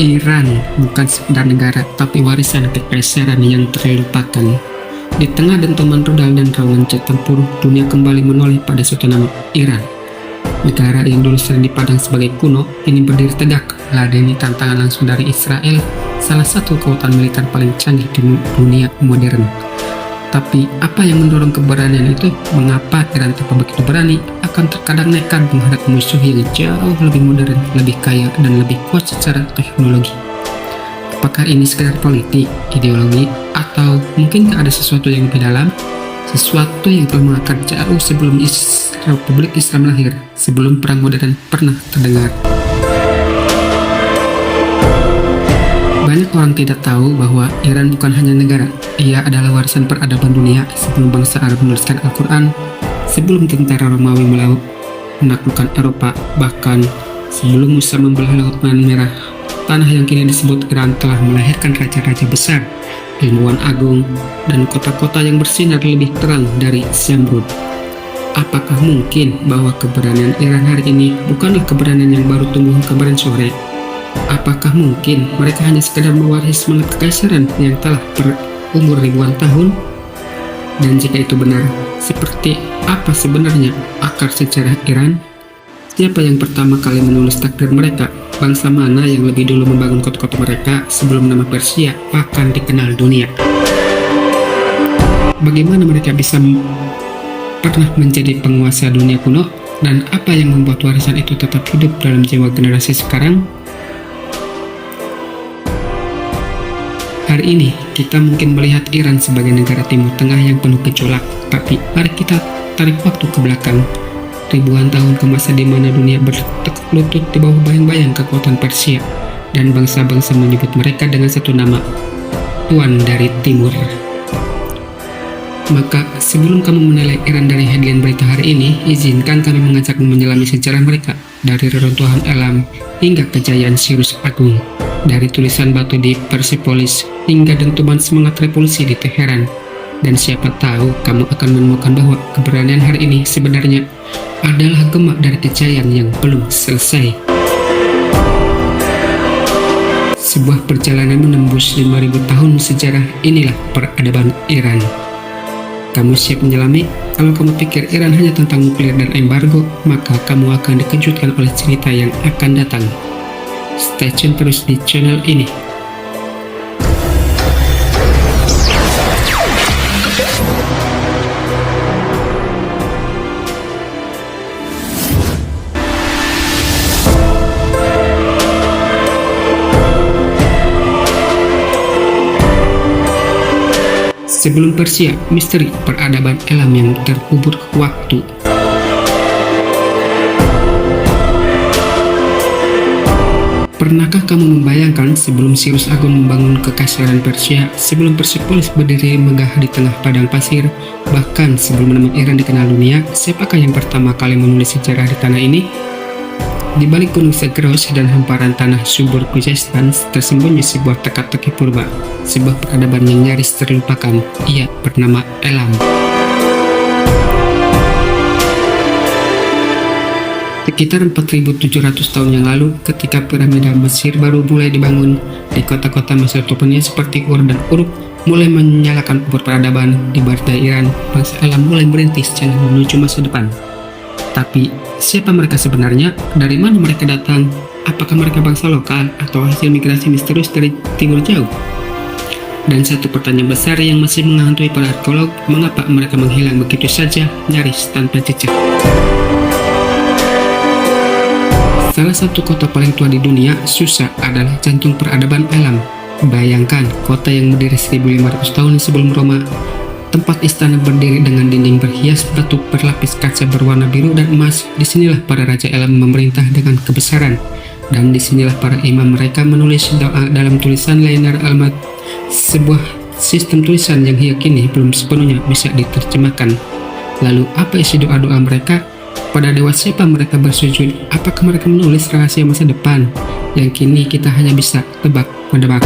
Iran bukan sekedar negara, tapi warisan kekaisaran yang terlupakan. Di tengah dentuman rudal dan raungan jet tempur, dunia kembali menoleh pada suatu nama, Iran. Negara yang dulu sering dipandang sebagai kuno, kini berdiri tegak, meladeni tantangan langsung dari Israel, salah satu kekuatan militer paling canggih di dunia modern. Tapi apa yang mendorong keberanian itu? Mengapa Iran tanpa begitu berani akan terkadang nekat menghadapi musuh yang jauh lebih modern, lebih kaya, dan lebih kuat secara teknologi? Apakah ini sekedar politik, ideologi, atau mungkin ada sesuatu yang lebih dalam? Sesuatu yang telah mengakar jauh sebelum Republik Islam lahir, sebelum perang modern pernah terdengar. Banyak orang tidak tahu bahwa Iran bukan hanya negara, ia adalah warisan peradaban dunia sebelum bangsa Arab menuliskan Al-Quran, sebelum tentara Romawi menaklukkan Eropa, bahkan sebelum Musa membelah Laut Merah. Tanah yang kini disebut Iran telah melahirkan raja-raja besar, ilmuwan agung, dan kota-kota yang bersinar lebih terang dari Zamrud. Apakah mungkin bahwa keberanian Iran hari ini bukanlah keberanian yang baru tumbuh kemarin sore? Apakah mungkin mereka hanya sekedar mewarisi semangat kekaisaran yang telah berumur ribuan tahun? Dan jika itu benar, seperti apa sebenarnya akar sejarah Iran? Siapa yang pertama kali menulis takdir mereka? Bangsa mana yang lebih dulu membangun kota-kota mereka sebelum nama Persia bahkan dikenal dunia? Bagaimana mereka bisa pernah menjadi penguasa dunia kuno? Dan apa yang membuat warisan itu tetap hidup dalam jiwa generasi sekarang? Hari ini, kita mungkin melihat Iran sebagai negara Timur Tengah yang penuh gejolak, tapi mari kita tarik waktu ke belakang. Ribuan tahun ke masa di mana dunia bertekuk lutut di bawah bayang-bayang kekuatan Persia, dan bangsa-bangsa menyebut mereka dengan satu nama, Tuan dari Timur. Maka, sebelum kamu menilai Iran dari headline berita hari ini, izinkan kami mengajakmu menyelami sejarah mereka, dari reruntuhan Elam hingga kejayaan Cyrus Agung. Dari tulisan batu di Persepolis hingga dentuman semangat revolusi di Teheran. Dan siapa tahu kamu akan menemukan bahwa keberanian hari ini sebenarnya adalah gemak dari kejayaan yang belum selesai. Sebuah perjalanan menembus 5.000 tahun sejarah, inilah peradaban Iran. Kamu siap menyelami? Kalau kamu pikir Iran hanya tentang nuklir dan embargo, maka kamu akan dikejutkan oleh cerita yang akan datang. Stay tune terus di channel ini. Sebelum Persia, misteri peradaban Elam yang terkubur waktu. Pernahkah kamu membayangkan sebelum Cyrus Agung membangun kekaisaran Persia, sebelum Persepolis berdiri megah di tengah padang pasir, bahkan sebelum nama Iran dikenal dunia, siapakah yang pertama kali menulis sejarah di tanah ini? Di balik gunung Zagros dan hamparan tanah subur Khuzestan tersembunyi sebuah teka-teki purba, sebuah peradaban yang nyaris terlupakan. Ia bernama Elam. Sekitar 4.700 tahun yang lalu, ketika piramida Mesir baru mulai dibangun, di kota-kota Mesopotamia seperti Ur dan Uruk mulai menyalakan obor peradaban, di barat Iran, bangsa Elam mulai merintis jalan menuju masa depan. Tapi, siapa mereka sebenarnya? Dari mana mereka datang? Apakah mereka bangsa lokal atau hasil migrasi misterius dari timur jauh? Dan satu pertanyaan besar yang masih menghantui para arkeolog, mengapa mereka menghilang begitu saja, nyaris tanpa jejak? Salah satu kota paling tua di dunia, Susa, adalah jantung peradaban Elam. Bayangkan, kota yang berdiri 1.500 tahun sebelum Roma. Tempat istana berdiri dengan dinding berhias batu berlapis kaca berwarna biru dan emas. Disinilah para raja Elam memerintah dengan kebesaran. Dan disinilah para imam mereka menulis doa dalam tulisan Lainar Almat, sebuah sistem tulisan yang hingga kini belum sepenuhnya bisa diterjemahkan. Lalu apa isi doa-doa mereka? Pada dewa siapa mereka bersujud? Apakah mereka menulis rahasia masa depan yang kini kita hanya bisa tebak-menebak?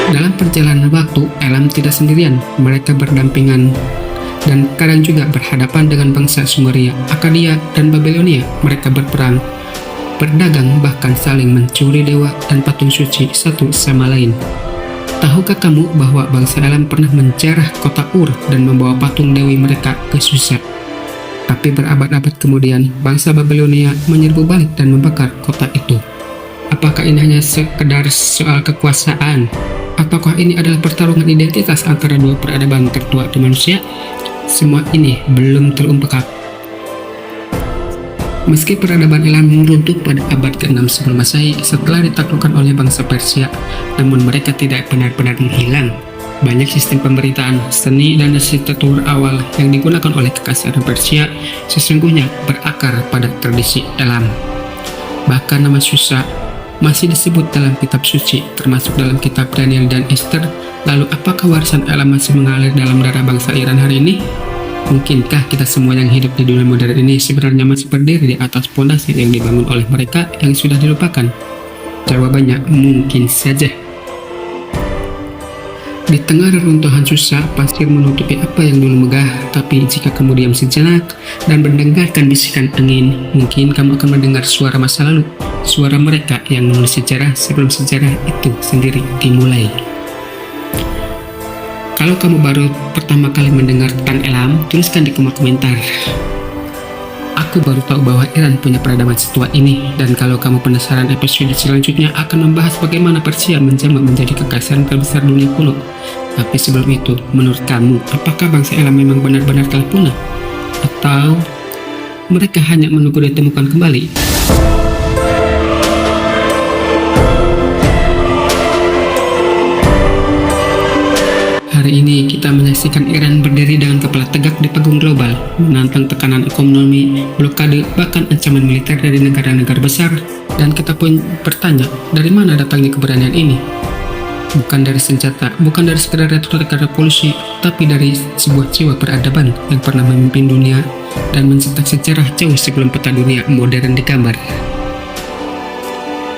Dalam perjalanan waktu, Elam tidak sendirian. Mereka berdampingan dan kadang juga berhadapan dengan bangsa Sumeria, Akkadia, dan Babilonia. Mereka berperang berdagang, bahkan saling mencuri dewa dan patung suci satu sama lain. Tahukah kamu bahwa bangsa Elam pernah menjarah kota Ur dan membawa patung dewi mereka ke Susa? Tapi berabad-abad kemudian, bangsa Babilonia menyerbu balik dan membakar kota itu. Apakah ini hanya sekedar soal kekuasaan? Ataukah ini adalah pertarungan identitas antara dua peradaban tertua di manusia? Semua ini belum terungkap. Meski peradaban Elam runtuh pada abad ke-6 sebelum Masehi setelah ditaklukkan oleh bangsa Persia, namun mereka tidak benar-benar menghilang. Banyak sistem pemerintahan, seni, dan arsitektur awal yang digunakan oleh kekaisaran Persia sesungguhnya berakar pada tradisi Elam. Bahkan nama Susa masih disebut dalam kitab suci, termasuk dalam kitab Daniel dan Esther. Lalu apakah warisan Elam masih mengalir dalam darah bangsa Iran hari ini? Mungkinkah kita semua yang hidup di dunia modern ini sebenarnya masih berdiri di atas pondasi yang dibangun oleh mereka yang sudah dilupakan? Jawabannya mungkin saja. Di tengah reruntuhan Susa, pasir menutupi apa yang dulu megah, tapi jika kamu diam sejenak dan mendengarkan bisikan angin, mungkin kamu akan mendengar suara masa lalu, suara mereka yang menulis sejarah sebelum sejarah itu sendiri dimulai. Kalau kamu baru pertama kali mendengar tentang Elam, tuliskan di kolom komentar. Aku baru tahu bahwa Iran punya peradaban setua ini, dan kalau kamu penasaran, episode selanjutnya akan membahas bagaimana Persia menjamak menjadi kekaisaran terbesar dunia kuno. Tapi sebelum itu, menurut kamu, apakah bangsa Elam memang benar-benar telah punah? Atau mereka hanya menunggu ditemukan kembali? Hari ini kita menyaksikan Iran berdiri dengan kepala tegak di panggung global, menantang tekanan ekonomi, blokade, bahkan ancaman militer dari negara-negara besar. Dan kita pun bertanya, dari mana datangnya keberanian ini? Bukan dari senjata, bukan dari sekedar retorika revolusi, tapi dari sebuah jiwa peradaban yang pernah memimpin dunia dan mencetak sejarah jauh sebelum peta dunia modern digambar.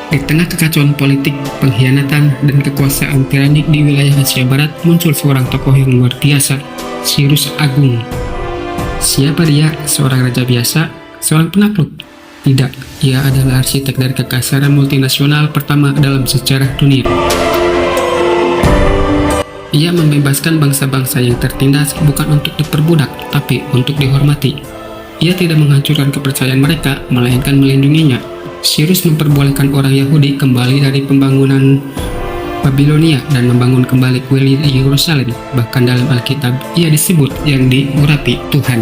Di tengah kekacauan politik, pengkhianatan, dan kekuasaan tiranik di wilayah Asia Barat, muncul seorang tokoh yang luar biasa, Cyrus Agung. Siapa dia? Seorang raja biasa? Seorang penakluk? Tidak, ia adalah arsitek dari kekaisaran multinasional pertama dalam sejarah dunia. Ia membebaskan bangsa-bangsa yang tertindas bukan untuk diperbudak, tapi untuk dihormati. Ia tidak menghancurkan kepercayaan mereka, melainkan melindunginya. Cyrus memperbolehkan orang Yahudi kembali dari pembangunan Babilonia dan membangun kembali kuil di Yerusalem. Bahkan dalam Alkitab, ia disebut yang diurapi Tuhan.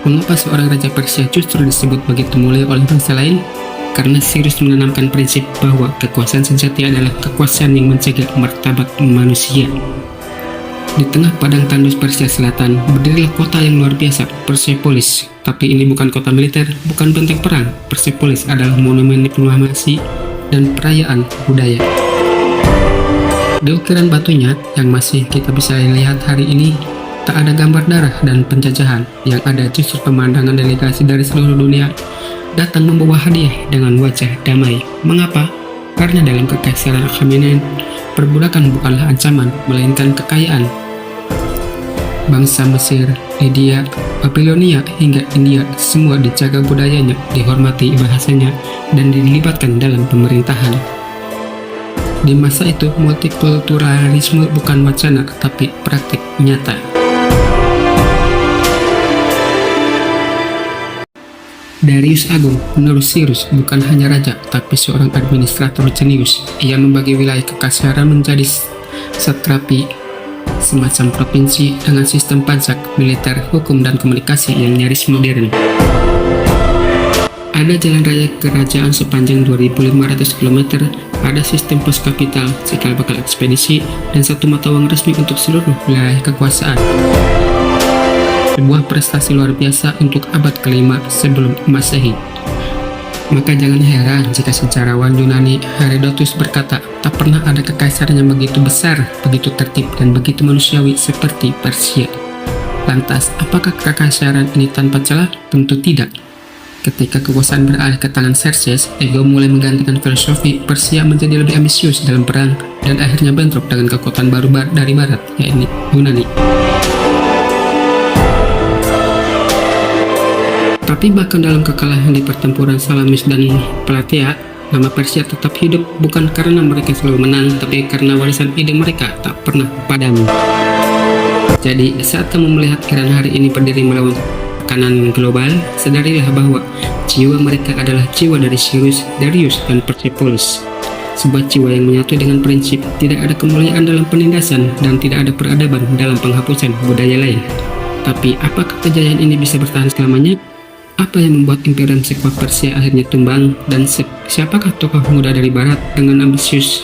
Mengapa seorang raja Persia justru disebut begitu mulia oleh bangsa lain? Karena Cyrus menanamkan prinsip bahwa kekuasaan sejati adalah kekuasaan yang mencegah martabat manusia. Di tengah padang tandus Persia Selatan, berdirilah kota yang luar biasa, Persepolis. Tapi ini bukan kota militer, bukan benteng perang. Persepolis adalah monumen diplomasi dan perayaan budaya. Di ukiran batunya yang masih kita bisa lihat hari ini, tak ada gambar darah dan penjajahan. Yang ada justru pemandangan delegasi dari seluruh dunia datang membawa hadiah dengan wajah damai. Mengapa? Karena dalam kekaisaran Achaemenid, perbudakan bukanlah ancaman, melainkan kekayaan. Bangsa Mesir, Lydia, Babilonia, hingga India semua dijaga budayanya, dihormati bahasanya, dan dilibatkan dalam pemerintahan. Di masa itu, multikulturalisme bukan wacana, tapi praktik nyata. Darius Agung, penerus Cyrus, bukan hanya raja, tapi seorang administrator jenius. Ia membagi wilayah kekaisaran menjadi satrapi, semacam provinsi dengan sistem pajak, militer, hukum, dan komunikasi yang nyaris modern. Ada jalan raya kerajaan sepanjang 2.500 km, ada sistem pos kapital, cikal bakal ekspedisi, dan satu mata uang resmi untuk seluruh wilayah kekuasaan. Sebuah prestasi luar biasa untuk abad ke-5 sebelum Masehi. Maka jangan heran jika sejarawan Yunani Herodotus berkata, tak pernah ada kekaisaran yang begitu besar, begitu tertib, dan begitu manusiawi seperti Persia. Lantas, apakah kekaisaran ini tanpa celah? Tentu tidak. Ketika kekuasaan beralih ke tangan Xerxes, ego mulai menggantikan filosofi. Persia menjadi lebih ambisius dalam perang, dan akhirnya bentrok dengan kekuatan baru dari barat, yaitu Yunani. Tapi bahkan dalam kekalahan di pertempuran Salamis dan Plataea, nama Persia tetap hidup bukan karena mereka selalu menang, tapi karena warisan ide mereka tak pernah padam. Jadi saat kamu melihat Iran hari ini berdiri melawan tekanan global, sadarilah bahwa jiwa mereka adalah jiwa dari Cyrus, Darius, dan Persepolis. Sebuah jiwa yang menyatu dengan prinsip tidak ada kemuliaan dalam penindasan dan tidak ada peradaban dalam penghapusan budaya lain. Tapi apakah kejayaan ini bisa bertahan selamanya? Apa yang membuat imperium sekuat Persia akhirnya tumbang, dan siapakah tokoh muda dari barat dengan ambisius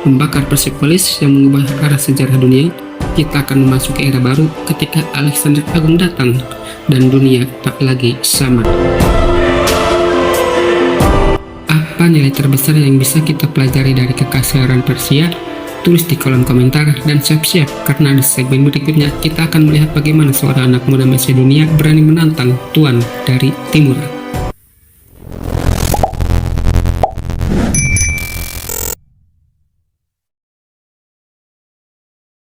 membakar Persepolis yang mengubah arah sejarah dunia? Kita akan memasuki era baru ketika Alexander Agung datang dan dunia tak lagi sama. Apa nilai terbesar yang bisa kita pelajari dari kekaisaran Persia? Tulis di kolom komentar dan siap-siap karena di segmen berikutnya kita akan melihat bagaimana seorang anak muda Macedonia berani menantang tuan dari timur.